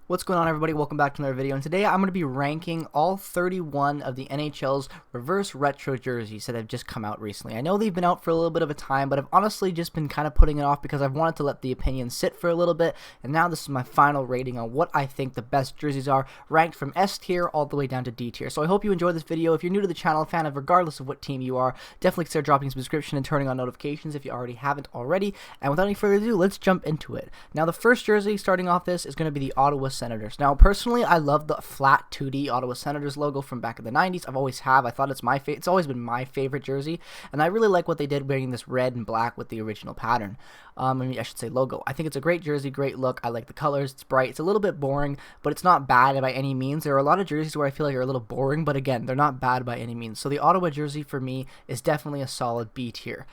What's going on, everybody? Welcome back to another video, and today I'm going to be ranking all 31 of the NHL's reverse retro jerseys that have just come out recently. I know they've been out for a little bit of a time, but I've honestly just been kind of putting it off because I've wanted to let the opinion sit for a little bit, and now this is my final rating on what I think the best jerseys are, ranked from S tier all the way down to D tier. So I hope you enjoyed this video. If you're new to the channel, a fan of regardless of what team you are, definitely consider dropping a subscription and turning on notifications if you already haven't already. And without any further ado, let's jump into it. Now, the first jersey starting off this is going to be the Ottawa Senators. Now, personally, I love the flat 2D Ottawa Senators logo from back in the 90s. I've always have. I thought it's always been my favorite jersey, and I really like what they did wearing this red and black with the original pattern. I should say logo. I think it's a great jersey, great look. I like the colors. It's bright. It's a little bit boring, but it's not bad by any means. There are a lot of jerseys where I feel like are a little boring, but again, they're not bad by any means. So the Ottawa jersey for me is definitely a solid B tier.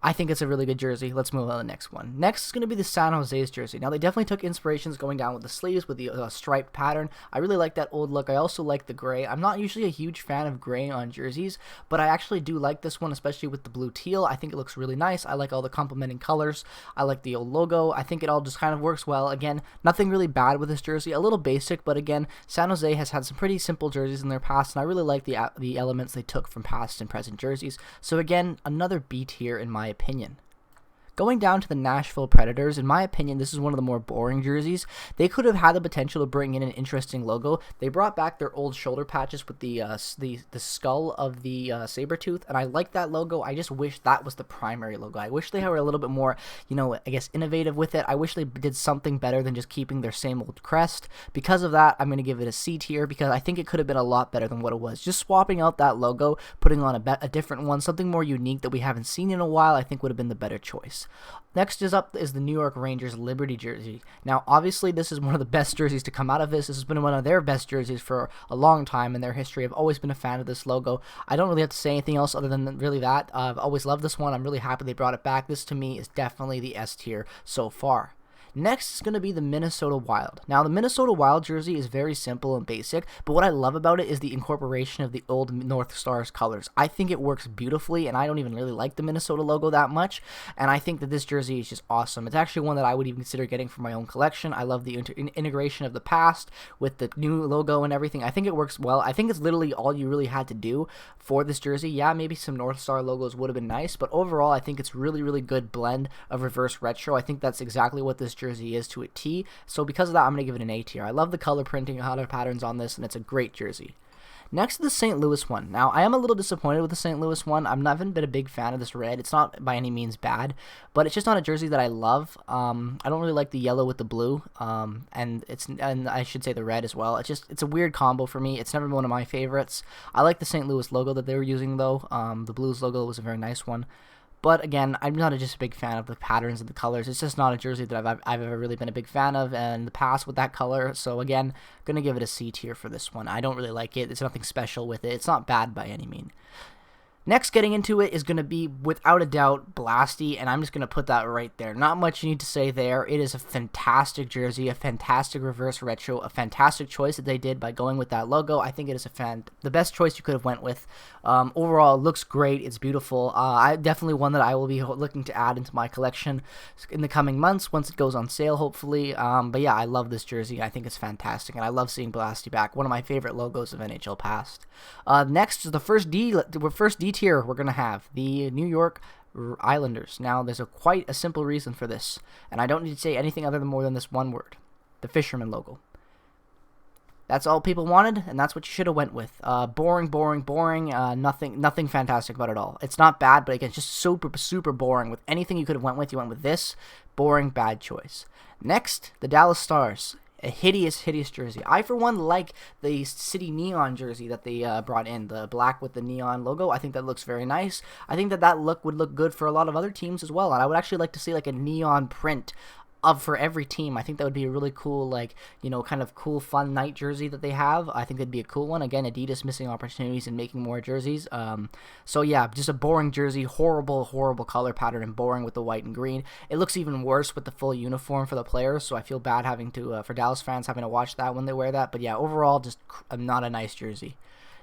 I think it's a really good jersey. Let's move on to the next one. Next is going to be the San Jose's jersey. Now, they definitely took inspirations going down with the sleeves, with the striped pattern. I really like that old look. I also like the gray. I'm not usually a huge fan of gray on jerseys, but I actually do like this one, especially with the blue teal. I think it looks really nice. I like all the complementing colors. I like the old logo. I think it all just kind of works well. Again, nothing really bad with this jersey. A little basic, but again, San Jose has had some pretty simple jerseys in their past, and I really like the elements they took from past and present jerseys. So again, another B tier in my opinion. Going down to the Nashville Predators, in my opinion, this is one of the more boring jerseys. They could have had the potential to bring in an interesting logo. They brought back their old shoulder patches with the skull of the Sabretooth, and I like that logo. I just wish that was the primary logo. I wish they were a little bit more, I guess, innovative with it. I wish they did something better than just keeping their same old crest. Because of that, I'm going to give it a C tier because I think it could have been a lot better than what it was. Just swapping out that logo, putting on a different one, something more unique that we haven't seen in a while, I think would have been the better choice. Next is the New York Rangers Liberty jersey. Now, obviously, this is one of the best jerseys to come out of this. This has been one of their best jerseys for a long time in their history. I've always been a fan of this logo. I don't really have to say anything else other than really that. I've always loved this one. I'm really happy they brought it back. This, to me, is definitely the S tier so far. Next is going to be the Minnesota Wild. Now, the Minnesota Wild jersey is very simple and basic, but what I love about it is the incorporation of the old North Stars colors. I think it works beautifully, and I don't even really like the Minnesota logo that much, and I think that this jersey is just awesome. It's actually one that I would even consider getting for my own collection. I love the integration of the past with the new logo and everything. I think it works well. I think it's literally all you really had to do for this jersey. Yeah, maybe some North Star logos would have been nice, but overall, I think it's really, really good blend of reverse retro. I think that's exactly what this jersey is to a T. So because of that, I'm going to give it an A tier. I love the color printing, color patterns on this, and it's a great jersey. Next is the St. Louis one. Now, I am a little disappointed with the St. Louis one. I haven't been a big fan of this red. It's not by any means bad, but it's just not a jersey that I love. I don't really like the yellow with the blue, and I should say the red as well. It's a weird combo for me. It's never been one of my favorites. I like the St. Louis logo that they were using, though. The Blues logo was a very nice one. But again, I'm not just a big fan of the patterns and the colors. It's just not a jersey that I've ever really been a big fan of in the past with that color. So again, going to give it a C tier for this one. I don't really like it. It's nothing special with it. It's not bad by any means. Next, getting into it is going to be, without a doubt, Blasty, and I'm just going to put that right there. Not much you need to say there. It is a fantastic jersey, a fantastic reverse retro, a fantastic choice that they did by going with that logo. I think it is the best choice you could have went with. Overall, it looks great. It's beautiful. I definitely one that I will be looking to add into my collection in the coming months once it goes on sale, hopefully. But yeah, I love this jersey. I think it's fantastic, and I love seeing Blasty back. One of my favorite logos of NHL past. Next is the first D tier we're going to have, the New York Islanders. Now, there's quite a simple reason for this, and I don't need to say anything other than more than this one word: the fisherman logo. That's all people wanted, and that's what you should have went with. Boring. Nothing fantastic about it all. It's not bad, but again, just super boring. With anything you could have went with, you went with this. Boring, bad choice. Next, the Dallas Stars. A hideous jersey. I, for one, like the city neon jersey that they brought in, the black with the neon logo. I think that looks very nice. I think that look would look good for a lot of other teams as well, and I would actually like to see like a neon print for every team. I think that would be a really cool, kind of cool, fun night jersey that they have. I think that'd be a cool one. Again, Adidas missing opportunities in making more jerseys. So yeah, just a boring jersey, horrible color pattern, and boring with the white and green. It looks even worse with the full uniform for the players, so I feel bad having to, for Dallas fans, having to watch that when they wear that. But yeah, overall, just not a nice jersey.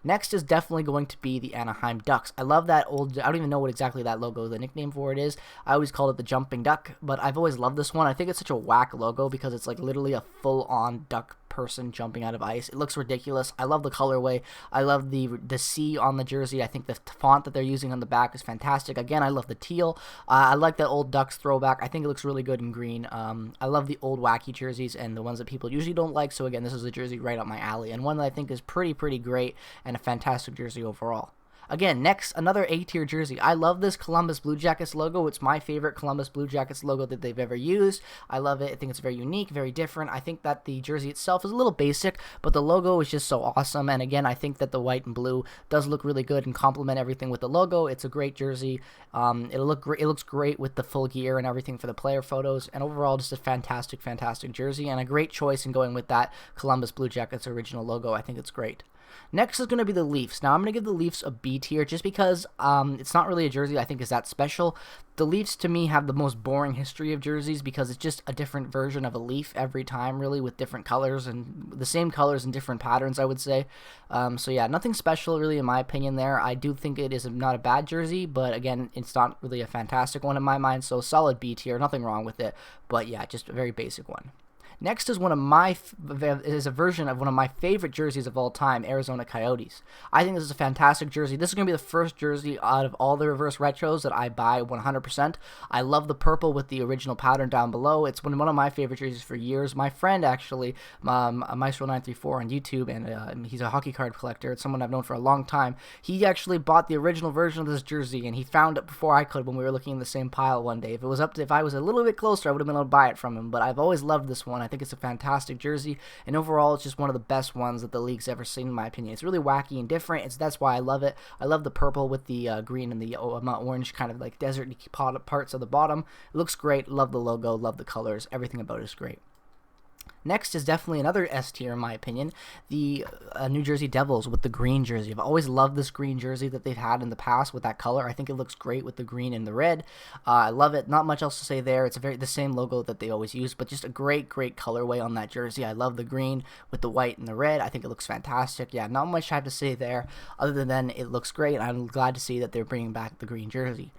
Next is definitely going to be the Anaheim Ducks. I love that old, I don't even know what exactly that logo, the nickname for it is. I always called it the Jumping Duck, but I've always loved this one. I think it's such a whack logo because it's like literally a full-on duck person jumping out of ice. It looks ridiculous. I love the colorway. I love the C on the jersey. I think the font that they're using on the back is fantastic. Again, I love the teal. I like that old Ducks throwback. I think it looks really good in green. I love the old wacky jerseys and the ones that people usually don't like. So again, this is a jersey right up my alley and one that I think is pretty great and a fantastic jersey overall. Again, next, another A-tier jersey. I love this Columbus Blue Jackets logo. It's my favorite Columbus Blue Jackets logo that they've ever used. I love it. I think it's very unique, very different. I think that the jersey itself is a little basic, but the logo is just so awesome. And again, I think that the white and blue does look really good and complement everything with the logo. It's a great jersey. It looks great with the full gear and everything for the player photos. And overall, just a fantastic jersey and a great choice in going with that Columbus Blue Jackets original logo. I think it's great. Next is going to be the Leafs. Now, I'm going to give the Leafs a B tier just because it's not really a jersey I think is that special. The Leafs, to me, have the most boring history of jerseys because it's just a different version of a Leaf every time, really, with different colors and the same colors and different patterns, I would say. So, yeah, nothing special, really, in my opinion there. I do think it is not a bad jersey, but, again, it's not really a fantastic one in my mind, so solid B tier, nothing wrong with it. But, yeah, just a very basic one. Next is a version of one of my favorite jerseys of all time, Arizona Coyotes. I think this is a fantastic jersey. This is going to be the first jersey out of all the reverse retros that I buy 100%. I love the purple with the original pattern down below. It's one of my favorite jerseys for years. My friend, actually, Maestro934 on YouTube, and he's a hockey card collector. It's someone I've known for a long time. He actually bought the original version of this jersey, and he found it before I could when we were looking in the same pile one day. If I was a little bit closer, I would have been able to buy it from him, but I've always loved this one. I think it's a fantastic jersey, and overall, it's just one of the best ones that the league's ever seen, in my opinion. It's really wacky and different. That's why I love it. I love the purple with the green and the orange kind of like desert parts of the bottom. It looks great. Love the logo. Love the colors. Everything about it is great. Next is definitely another S tier, in my opinion, the New Jersey Devils with the green jersey. I've always loved this green jersey that they've had in the past with that color. I think it looks great with the green and the red. I love it. Not much else to say there. It's the same logo that they always use, but just a great colorway on that jersey. I love the green with the white and the red. I think it looks fantastic. Yeah, not much I have to say there other than it looks great. I'm glad to see that they're bringing back the green jersey.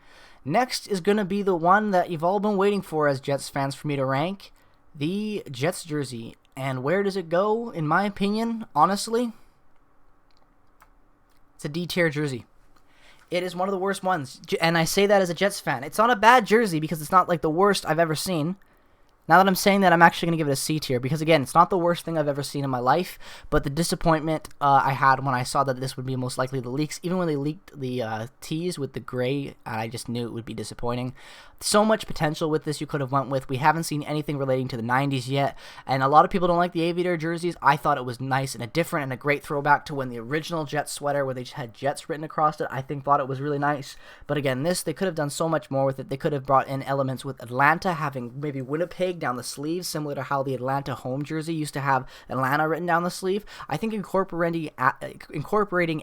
Next is going to be the one that you've all been waiting for as Jets fans for me to rank. The Jets jersey. And where does it go, in my opinion, honestly? It's a D tier jersey. It is one of the worst ones. And I say that as a Jets fan. It's not a bad jersey because it's not like the worst I've ever seen. Now that I'm saying that, I'm actually going to give it a C tier because, again, it's not the worst thing I've ever seen in my life, but the disappointment I had when I saw that this would be most likely the leaks, even when they leaked the tees with the gray, I just knew it would be disappointing. So much potential with this you could have went with. We haven't seen anything relating to the 90s yet, and a lot of people don't like the Aviator jerseys. I thought it was nice and a different and a great throwback to when the original Jets sweater where they just had Jets written across it, thought it was really nice. But again, they could have done so much more with it. They could have brought in elements with Atlanta having maybe Winnipeg down the sleeve, similar to how the Atlanta home jersey used to have Atlanta written down the sleeve. I think incorporating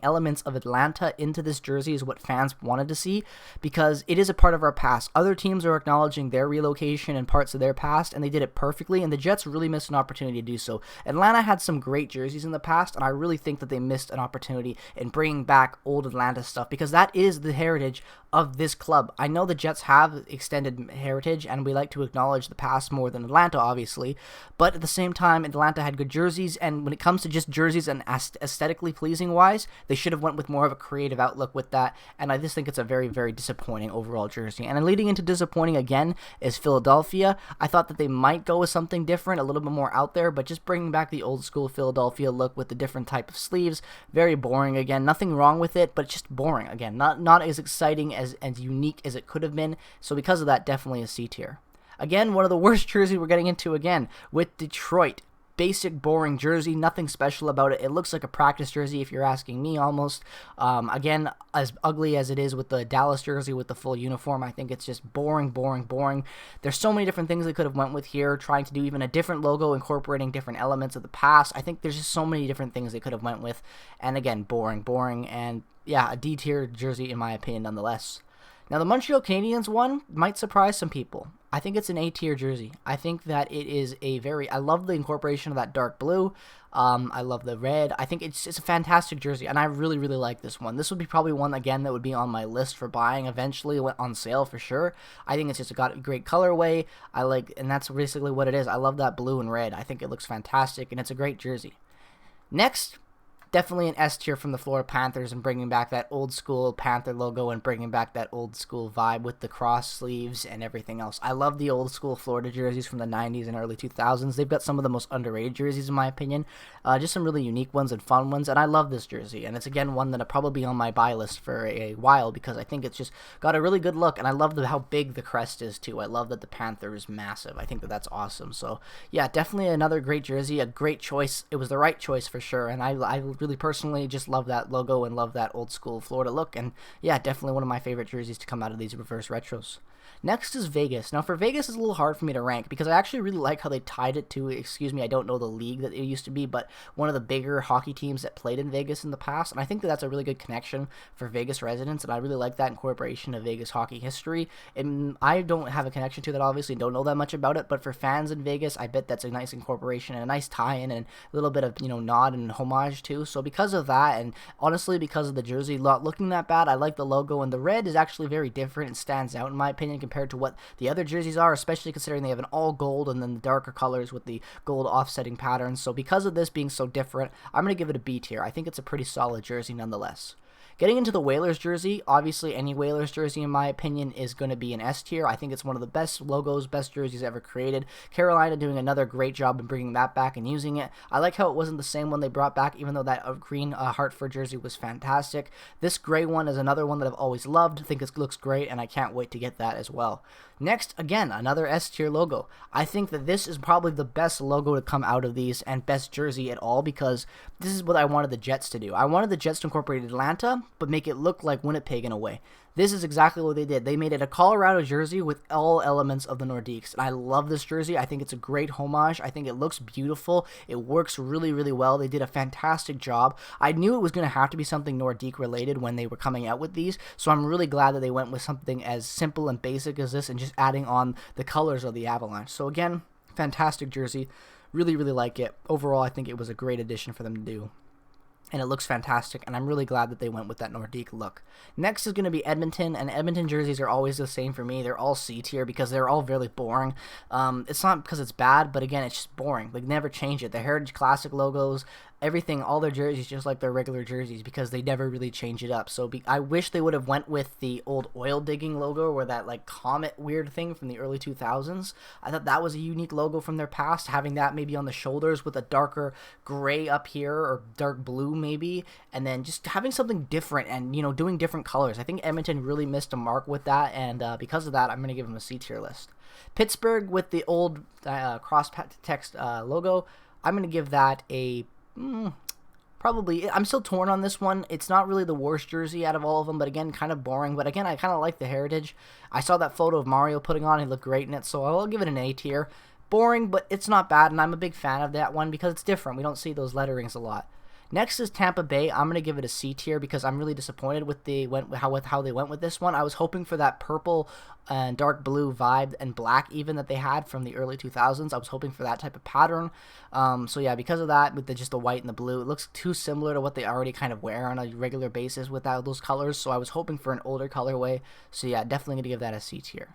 elements of Atlanta into this jersey is what fans wanted to see because it is a part of our past. Other teams are acknowledging their relocation and parts of their past, and they did it perfectly, and the Jets really missed an opportunity to do so. Atlanta had some great jerseys in the past, and I really think that they missed an opportunity in bringing back old Atlanta stuff because that is the heritage of this club. I know the Jets have extended heritage, and we like to acknowledge the past more than Atlanta, obviously, but at the same time, Atlanta had good jerseys, and when it comes to just jerseys and aesthetically pleasing wise, they should have went with more of a creative outlook with that, and I just think it's a very disappointing overall jersey. And then leading into disappointing again is Philadelphia. I thought that they might go with something different, a little bit more out there, but just bringing back the old school Philadelphia look with the different type of sleeves, very boring again. Nothing wrong with it, but just boring again. Not as exciting as unique as it could have been, so because of that, definitely a C tier. Again, one of the worst jerseys we're getting into again with Detroit. Basic, boring jersey, nothing special about it. It looks like a practice jersey if you're asking me almost. Again, as ugly as it is with the Dallas jersey with the full uniform, I think it's just boring. There's so many different things they could have went with here, trying to do even a different logo, incorporating different elements of the past. I think there's just so many different things they could have went with. And again, boring, and yeah, a D tier jersey in my opinion nonetheless. Now, the Montreal Canadiens one might surprise some people. I think it's an A tier jersey. I think that it is I love the incorporation of that dark blue. I love the red. I think it's a fantastic jersey, and I really, really like this one. This would be probably one, again, that would be on my list for buying eventually, on sale for sure. I think it's just got a great colorway. And that's basically what it is. I love that blue and red. I think it looks fantastic, and it's a great jersey. Next, definitely an S tier from the Florida Panthers, and bringing back that old school Panther logo and bringing back that old school vibe with the cross sleeves and everything else. I love the old school Florida jerseys from the 90s and early 2000s. They've got some of the most underrated jerseys in my opinion. Just some really unique ones and fun ones, and I love this jersey. And it's, again, one that'll probably be on my buy list for a while because I think it's just got a really good look, and I love how big the crest is too. I love that the Panther is massive. I think that's awesome. So yeah, definitely another great jersey, a great choice. It was the right choice for sure, and I really personally just love that logo and love that old school Florida look. And yeah, definitely one of my favorite jerseys to come out of these reverse retros. Next is Vegas. Now for Vegas, it's a little hard for me to rank because I actually really like how they tied it to, I don't know the league that it used to be, but one of the bigger hockey teams that played in Vegas in the past. And I think that that's a really good connection for Vegas residents, and I really like that incorporation of Vegas hockey history. And I don't have a connection to that, obviously, don't know that much about it, but for fans in Vegas, I bet that's a nice incorporation and a nice tie-in and a little bit of, nod and homage too. So because of that, and honestly because of the jersey not looking that bad, I like the logo, and the red is actually very different and stands out in my opinion compared to what the other jerseys are, especially considering they have an all gold and then the darker colors with the gold offsetting patterns. So because of this being so different, I'm going to give it a B tier. I think it's a pretty solid jersey nonetheless. Getting into the Whalers jersey, obviously any Whalers jersey in my opinion is going to be an S tier. I think it's one of the best logos, best jerseys ever created. Carolina doing another great job in bringing that back and using it. I like how it wasn't the same one they brought back, even though that green Hartford jersey was fantastic. This gray one is another one that I've always loved. I think it looks great, and I can't wait to get that as well. Next, again, another S tier logo. I think that this is probably the best logo to come out of these and best jersey at all, because this is what I wanted the Jets to do. I wanted the Jets to incorporate Atlanta, but make it look like Winnipeg in a way. This is exactly what they did. They made it a Colorado jersey with all elements of the Nordiques. And I love this jersey. I think it's a great homage. I think it looks beautiful. It works really, really well. They did a fantastic job. I knew it was going to have to be something Nordique related when they were coming out with these. So I'm really glad that they went with something as simple and basic as this and just adding on the colors of the Avalanche. So again, fantastic jersey. Really, really like it. Overall, I think it was a great addition for them to do. And it looks fantastic, and I'm really glad that they went with that Nordique look. Next is going to be Edmonton, and Edmonton jerseys are always the same for me. They're all C tier because they're all really boring. It's not because it's bad, but again, it's just boring. Like, never change it. The Heritage Classic logos, everything, all their jerseys just like their regular jerseys because they never really change it up. So I wish they would have went with the old oil digging logo, or that like comet weird thing from the early 2000s. I thought that was a unique logo from their past, having that maybe on the shoulders with a darker gray up here or dark blue maybe, and then just having something different and doing different colors. I think Edmonton really missed a mark with that, and because of that, I'm going to give them a C tier list. Pittsburgh with the old cross text logo, I'm going to give that a probably. I'm still torn on this one. It's not really the worst jersey out of all of them, but again, kind of boring. But again, I kind of like the Heritage. I saw that photo of Mario putting on. He looked great in it, so I'll give it an A tier. Boring, but it's not bad, and I'm a big fan of that one because it's different. We don't see those letterings a lot. Next is Tampa Bay. I'm going to give it a C tier because I'm really disappointed with how they went with this one. I was hoping for that purple and dark blue vibe and black even that they had from the early 2000s. I was hoping for that type of pattern. So yeah, because of that, with just the white and the blue, it looks too similar to what they already kind of wear on a regular basis without those colors. So I was hoping for an older colorway. So yeah, definitely going to give that a C tier.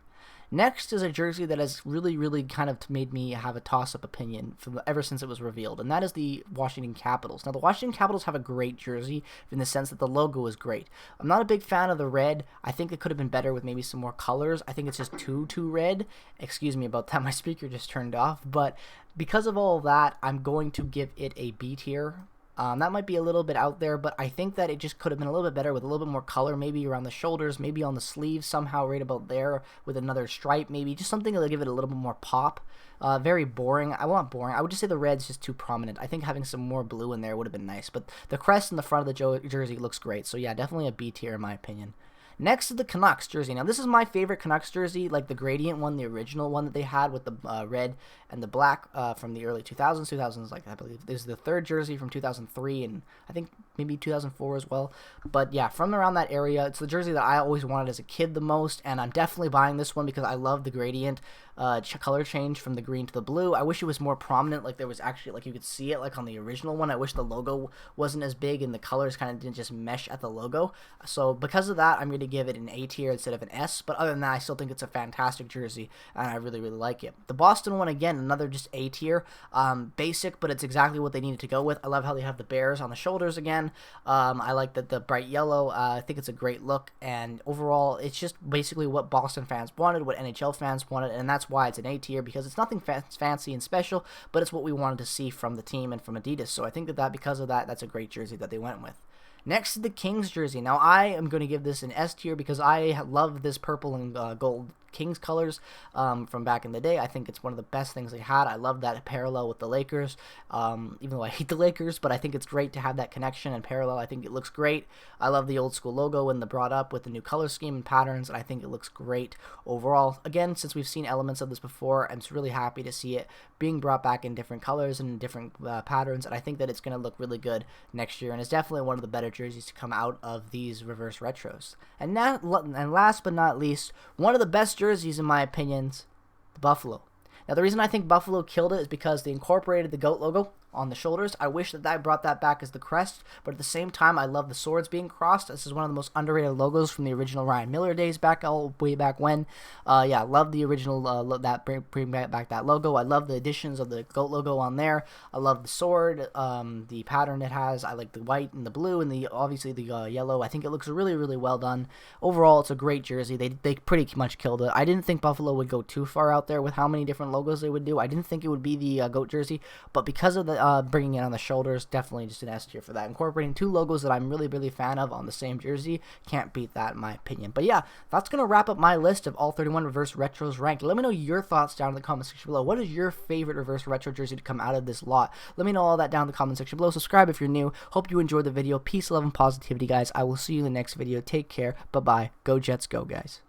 Next is a jersey that has really, really kind of made me have a toss-up opinion ever since it was revealed, and that is the Washington Capitals. Now, the Washington Capitals have a great jersey in the sense that the logo is great. I'm not a big fan of the red. I think it could have been better with maybe some more colors. I think it's just too red. Excuse me about that. My speaker just turned off. But because of all of that, I'm going to give it a B tier. That might be a little bit out there, but I think that it just could have been a little bit better with a little bit more color, maybe around the shoulders, maybe on the sleeves somehow right about there with another stripe, maybe just something to give it a little bit more pop. Very boring. I want boring. I would just say the red's just too prominent. I think having some more blue in there would have been nice, but the crest in the front of the jersey looks great. So yeah, definitely a B tier in my opinion. Next is the Canucks jersey. Now, this is my favorite Canucks jersey, like the gradient one, the original one that they had with the red and the black from the early 2000s. 2000s, like I believe this is the third jersey from 2003 and I think maybe 2004 as well. But yeah, from around that area, it's the jersey that I always wanted as a kid the most, and I'm definitely buying this one because I love the gradient color change from the green to the blue. I wish it was more prominent, like there was actually, like you could see it like on the original one. I wish the logo wasn't as big and the colors kind of didn't just mesh at the logo. So because of that, I'm going to give it an A tier instead of an S. But other than that, I still think it's a fantastic jersey, and I really, really like it. The Boston one, again, another just A tier. Basic, but it's exactly what they needed to go with. I love how they have the bears on the shoulders again. I like the bright yellow. I think it's a great look, and overall, it's just basically what Boston fans wanted, what NHL fans wanted, and that's why it's an A tier, because it's nothing fancy and special, but it's what we wanted to see from the team and from Adidas. So I think that because of that, that's a great jersey that they went with. Next is the Kings jersey. Now, I am going to give this an S tier because I love this purple and gold Kings colors from back in the day. I think it's one of the best things they had. I love that parallel with the Lakers, even though I hate the Lakers, but I think it's great to have that connection and parallel. I think it looks great. I love the old school logo and the brought up with the new color scheme and patterns, and I think it looks great overall. Again, since we've seen elements of this before, I'm just really happy to see it being brought back in different colors and different patterns, and I think that it's going to look really good next year, and it's definitely one of the better jerseys to come out of these reverse retros. And last but not least, one of the best jerseys in my opinions, the Buffalo. Now, the reason I think Buffalo killed it is because they incorporated the GOAT logo on the shoulders. I wish that I brought that back as the crest, but at the same time, I love the swords being crossed. This is one of the most underrated logos from the original Ryan Miller days back, all way back when. Yeah, I love the original, bring back that logo. I love the additions of the GOAT logo on there. I love the sword, the pattern it has. I like the white and the blue and obviously the yellow. I think it looks really, really well done. Overall, it's a great jersey. They pretty much killed it. I didn't think Buffalo would go too far out there with how many different logos they would do. I didn't think it would be the GOAT jersey, but because of the bringing it on the shoulders, definitely just an S tier for that. Incorporating two logos that I'm really, really fan of on the same jersey, can't beat that in my opinion. But yeah, that's going to wrap up my list of all 31 reverse retros ranked. Let me know your thoughts down in the comment section below. What is your favorite reverse retro jersey to come out of this lot? Let me know all that down in the comment section below. Subscribe if you're new. Hope you enjoyed the video. Peace, love, and positivity, guys. I will see you in the next video. Take care. Bye-bye. Go Jets, go, guys.